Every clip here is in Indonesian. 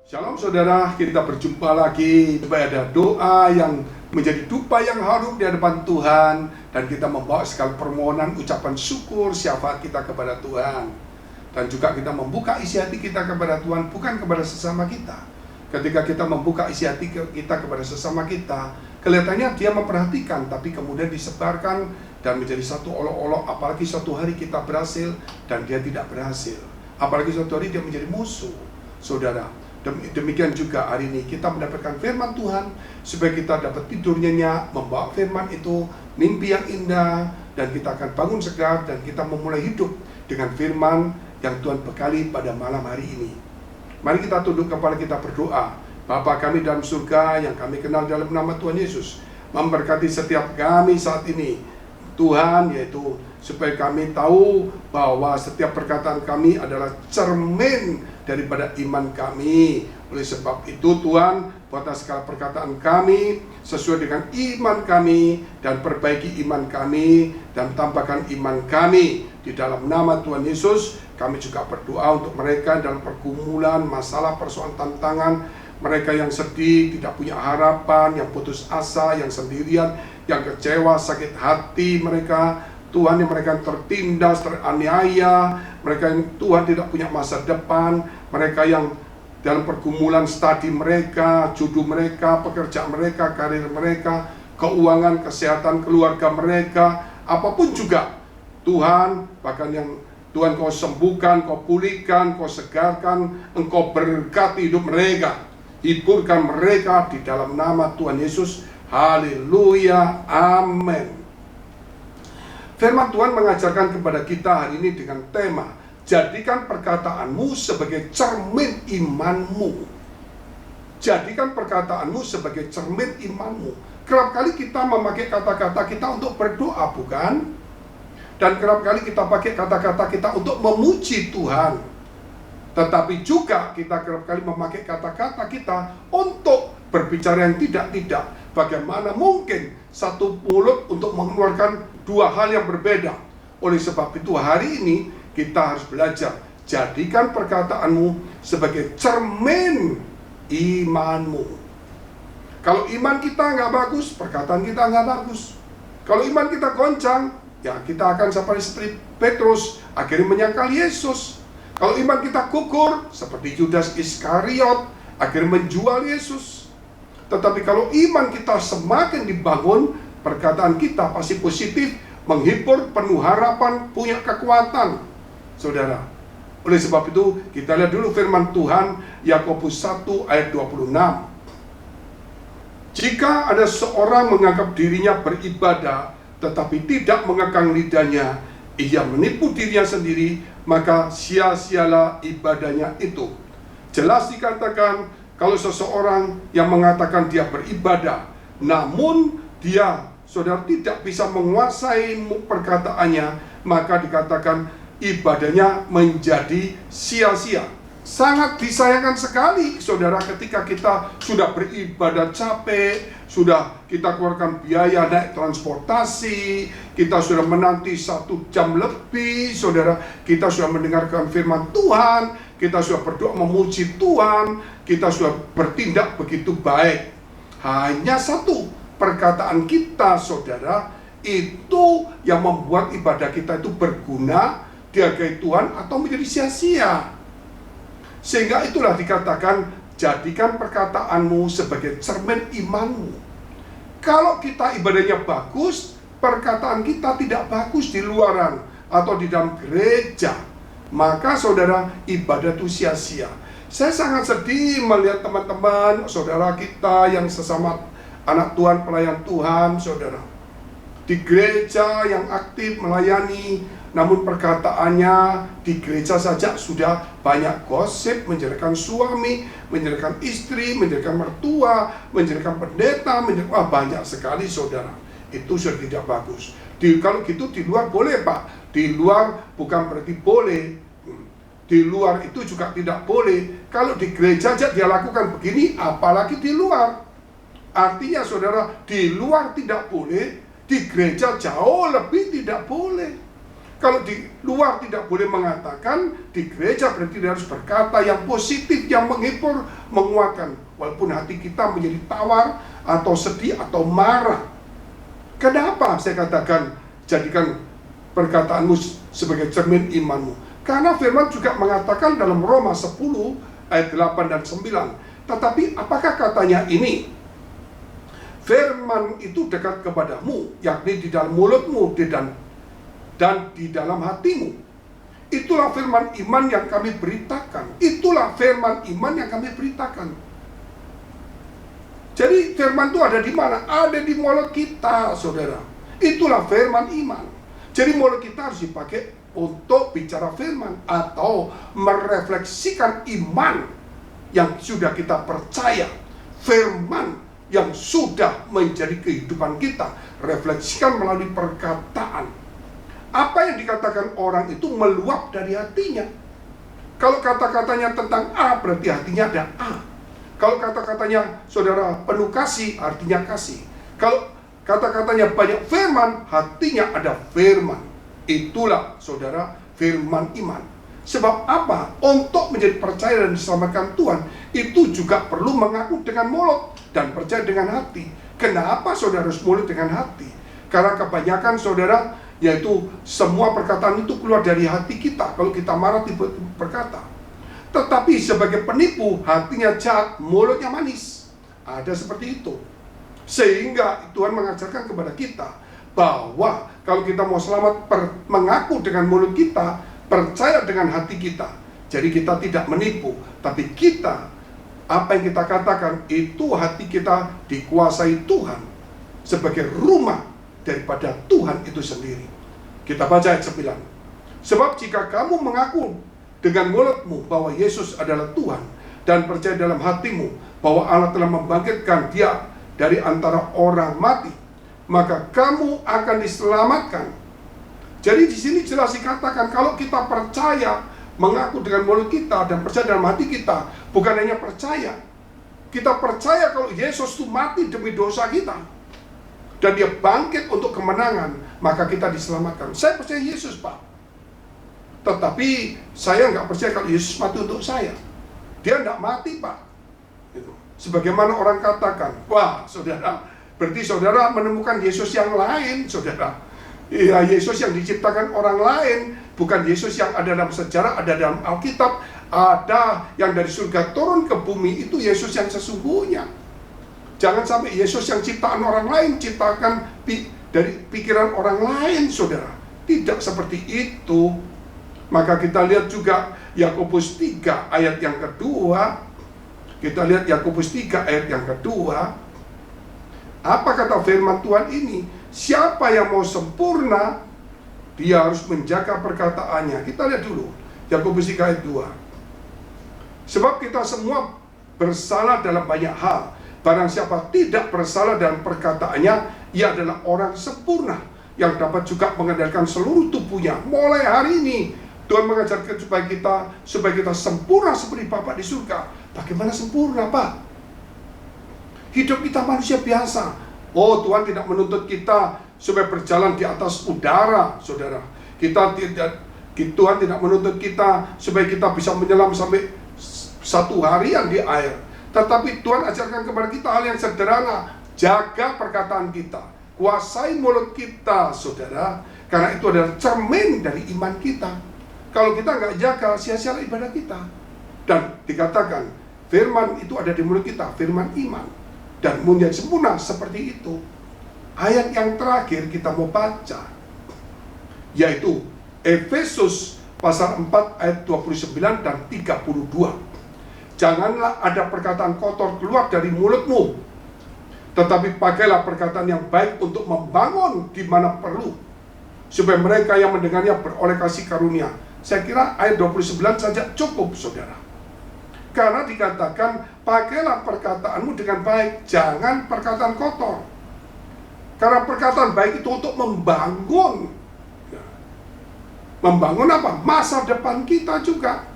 Shalom saudara, kita berjumpa lagi. Ada doa yang menjadi dupa yang harum di hadapan Tuhan, dan kita membawa segala permohonan, ucapan syukur, syafaat kita kepada Tuhan. Dan juga kita membuka isi hati kita kepada Tuhan, bukan kepada sesama kita. Ketika kita membuka isi hati kita kepada sesama kita, kelihatannya dia memperhatikan, tapi kemudian disebarkan dan menjadi satu olok-olok. Apalagi suatu hari kita berhasil dan dia tidak berhasil, apalagi suatu hari dia menjadi musuh. Saudara, demikian juga hari ini kita mendapatkan firman Tuhan, supaya kita dapat tidur nyenyak, membawa firman itu, mimpi yang indah, dan kita akan bangun segar, dan kita memulai hidup dengan firman yang Tuhan bekali pada malam hari ini. Mari kita tunduk kepala kita berdoa. Bapa kami dalam surga yang kami kenal dalam nama Tuhan Yesus, memberkati setiap kami saat ini Tuhan, yaitu supaya kami tahu bahwa setiap perkataan kami adalah cermin daripada iman kami. Oleh sebab itu Tuhan, buatlah segala perkataan kami sesuai dengan iman kami, dan perbaiki iman kami, dan tambahkan iman kami. Di dalam nama Tuhan Yesus, kami juga berdoa untuk mereka dalam pergumulan, masalah, persoalan, tantangan. Mereka yang sedih, tidak punya harapan, yang putus asa, yang sendirian, yang kecewa, sakit hati mereka, Tuhan, yang mereka tertindas, teraniaya, mereka yang Tuhan tidak punya masa depan, mereka yang dalam pergumulan studi mereka, jodoh mereka, pekerjaan mereka, karir mereka, keuangan, kesehatan keluarga mereka, apapun juga Tuhan, bahkan yang Tuhan Kau sembuhkan, Kau pulihkan, Kau segarkan, Engkau berkati hidup mereka, hiburkan mereka di dalam nama Tuhan Yesus. Haleluya, amin. Firman Tuhan mengajarkan kepada kita hari ini dengan tema, jadikan perkataanmu sebagai cermin imanmu. Jadikan perkataanmu sebagai cermin imanmu. Kerap kali kita memakai kata-kata kita untuk berdoa, bukan? Dan kerap kali kita pakai kata-kata kita untuk memuji Tuhan. Tetapi juga kita kerap kali memakai kata-kata kita untuk berbicara yang tidak-tidak. Bagaimana mungkin satu mulut untuk mengeluarkan dua hal yang berbeda? Oleh sebab itu hari ini kita harus belajar, jadikan perkataanmu sebagai cermin imanmu. Kalau iman kita nggak bagus, perkataan kita nggak bagus. Kalau iman kita goncang, ya kita akan seperti Petrus, akhirnya menyangkal Yesus. Kalau iman kita gugur, seperti Yudas Iskariot, akhirnya menjual Yesus. Tetapi kalau iman kita semakin dibangun, perkataan kita pasti positif, menghibur, penuh harapan, punya kekuatan. Saudara, oleh sebab itu kita lihat dulu firman Tuhan, Yakobus 1 ayat 26. Jika ada seorang menganggap dirinya beribadah, tetapi tidak mengekang lidahnya, ia menipu dirinya sendiri, maka sia-sialah ibadahnya itu. Jelas dikatakan, kalau seseorang yang mengatakan dia beribadah, namun dia, saudara, tidak bisa menguasai perkataannya, maka dikatakan ibadahnya menjadi sia-sia. Sangat disayangkan sekali, saudara, ketika kita sudah beribadah capek, sudah kita keluarkan biaya naik transportasi, kita sudah menanti 1 jam lebih, saudara, kita sudah mendengarkan firman Tuhan, kita sudah berdoa memuji Tuhan, kita sudah bertindak begitu baik. Hanya satu perkataan kita, saudara, itu yang membuat ibadah kita itu berguna, dihargai Tuhan, atau menjadi sia-sia. Sehingga itulah dikatakan, jadikan perkataanmu sebagai cermin imanmu. Kalau kita ibadahnya bagus, perkataan kita tidak bagus di luaran atau di dalam gereja, maka saudara, ibadah itu sia-sia. Saya sangat sedih melihat teman-teman, saudara kita yang sesama anak Tuhan, pelayan Tuhan, saudara, di gereja yang aktif melayani, namun perkataannya di gereja saja sudah banyak gosip, menjelekan suami, menjelekan istri, menjelekan mertua, menjelekan pendeta, banyak sekali, saudara. Itu sudah tidak bagus. Kalau gitu di luar boleh, Pak. Di luar bukan berarti boleh. Di luar itu juga tidak boleh. Kalau di gereja saja dia lakukan begini, apalagi di luar. Artinya, saudara, di luar tidak boleh, di gereja jauh lebih tidak boleh. Kalau di luar tidak boleh mengatakan, di gereja berarti dia harus berkata yang positif, yang menghibur, menguatkan. Walaupun hati kita menjadi tawar, atau sedih, atau marah. Kenapa saya katakan, jadikan perkataanmu sebagai cermin imanmu? Karena firman juga mengatakan dalam Roma 10, ayat 8 dan 9. Tetapi apakah katanya ini? Firman itu dekat kepadamu, yakni di dalam mulutmu, dan di dalam hatimu. Itulah firman iman yang kami beritakan. Itulah firman iman yang kami beritakan. Jadi firman itu ada di mana? Ada di mulut kita, saudara. Itulah firman iman. Jadi mulut kita harus dipakai untuk bicara firman, atau merefleksikan iman yang sudah kita percaya. Firman yang sudah menjadi kehidupan kita, refleksikan melalui perkataan. Apa yang dikatakan orang itu meluap dari hatinya. Kalau kata-katanya tentang A, berarti hatinya ada A. Kalau kata-katanya saudara penuh kasih, artinya kasih. Kalau kata-katanya banyak firman, hatinya ada firman. Itulah saudara firman iman. Sebab apa? Untuk menjadi percaya dan diselamatkan Tuhan, itu juga perlu mengaku dengan mulut dan percaya dengan hati. Kenapa saudara harus mulut dengan hati? Karena kebanyakan saudara, yaitu semua perkataan itu keluar dari hati kita. Kalau kita marah tiba-tiba berkata. Tetapi sebagai penipu, hatinya jahat, mulutnya manis. Ada seperti itu. Sehingga Tuhan mengajarkan kepada kita bahwa kalau kita mau selamat, mengaku dengan mulut kita, percaya dengan hati kita. Jadi kita tidak menipu, tapi kita, apa yang kita katakan, itu hati kita dikuasai Tuhan sebagai rumah daripada Tuhan itu sendiri. Kita baca ayat 9. Sebab jika kamu mengaku dengan mulutmu bahwa Yesus adalah Tuhan, dan percaya dalam hatimu bahwa Allah telah membangkitkan Dia dari antara orang mati, maka kamu akan diselamatkan. Jadi di sini jelas dikatakan, kalau kita percaya, mengaku dengan mulut kita dan percaya dalam hati kita, bukan hanya percaya, kita percaya kalau Yesus itu mati demi dosa kita, dan Dia bangkit untuk kemenangan, maka kita diselamatkan. Saya percaya Yesus, Pak. Tetapi saya nggak percaya kalau Yesus mati untuk saya. Dia nggak mati, Pak. Itu. Sebagaimana orang katakan, wah saudara, berarti saudara menemukan Yesus yang lain, saudara. Iya, Yesus yang diciptakan orang lain, bukan Yesus yang ada dalam sejarah, ada dalam Alkitab, ada yang dari surga turun ke bumi, itu Yesus yang sesungguhnya. Jangan sampai Yesus yang ciptaan orang lain, ciptakan dari pikiran orang lain, saudara. Tidak seperti itu. Maka kita lihat juga Yakobus 3 ayat yang kedua. Kita lihat Yakobus 3 ayat yang kedua. Apa kata firman Tuhan ini? Siapa yang mau sempurna, dia harus menjaga perkataannya. Kita lihat dulu Yakobus 3 ayat 2. Sebab kita semua bersalah dalam banyak hal. Barang siapa tidak bersalah dalam perkataannya, ia adalah orang sempurna yang dapat juga mengendalikan seluruh tubuhnya. Mulai hari ini Tuhan mengajarkan supaya kita sempurna seperti Bapa di surga. Bagaimana sempurna, Pak? Hidup kita manusia biasa. Oh, Tuhan tidak menuntut kita supaya berjalan di atas udara, saudara. Tuhan tidak menuntut kita supaya kita bisa menyelam sampai 1 harian di air. Tetapi Tuhan ajarkan kepada kita hal yang sederhana. Jaga perkataan kita, kuasai mulut kita, saudara. Karena itu adalah cermin dari iman kita. Kalau kita nggak jaga, sia-sia ibadah kita. Dan dikatakan, firman itu ada di mulut kita, firman iman. Dan menjadi sempurna seperti itu. Ayat yang terakhir kita mau baca, yaitu Efesus pasal 4 ayat 29 dan 32. Janganlah ada perkataan kotor keluar dari mulutmu, tetapi pakailah perkataan yang baik untuk membangun di mana perlu, supaya mereka yang mendengarnya beroleh kasih karunia. Saya kira ayat 29 saja cukup, saudara. Karena dikatakan, pakailah perkataanmu dengan baik, jangan perkataan kotor. Karena perkataan baik itu untuk membangun. Membangun apa? Masa depan kita juga.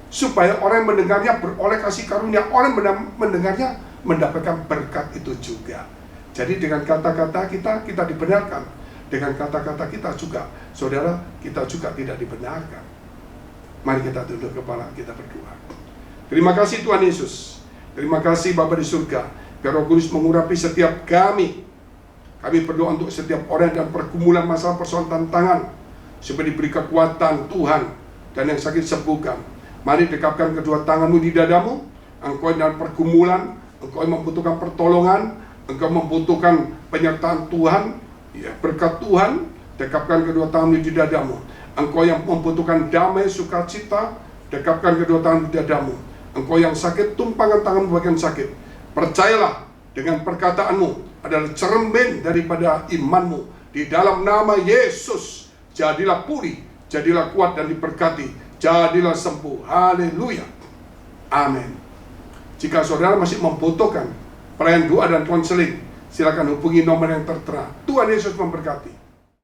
Supaya orang yang mendengarnya beroleh kasih karunia, orang yang mendengarnya mendapatkan berkat itu juga. Jadi dengan kata-kata kita dibenarkan. dengan kata-kata kita juga, saudara, kita juga tidak dibenarkan. Mari kita tunduk kepala, kita berdoa. Terima kasih Tuhan Yesus. Terima kasih Bapa di surga. Biar Roh Kudus mengurapi setiap kami. Kami berdoa untuk setiap orang dan pergumulan masalah persoalan tantangan, supaya diberi kekuatan Tuhan, dan yang sakit sembuhkan. Mari dekapkan kedua tanganmu di dadamu. Engkau dalam pergumulan, engkau membutuhkan pertolongan, engkau membutuhkan penyertaan Tuhan, ya, berkat Tuhan, dekapkan kedua tanganmu di dadamu. Engkau yang membutuhkan damai, sukacita, dekapkan kedua tangan di dadamu. Engkau yang sakit, tumpangkan tanganmu bagian sakit. Percayalah dengan perkataanmu adalah cermin daripada imanmu. Di dalam nama Yesus, jadilah pulih, jadilah kuat dan diberkati, jadilah sembuh. Haleluya. Amin. Jika saudara masih membutuhkan pelayanan doa dan konseling, silakan hubungi nomor yang tertera. Tuhan Yesus memberkati.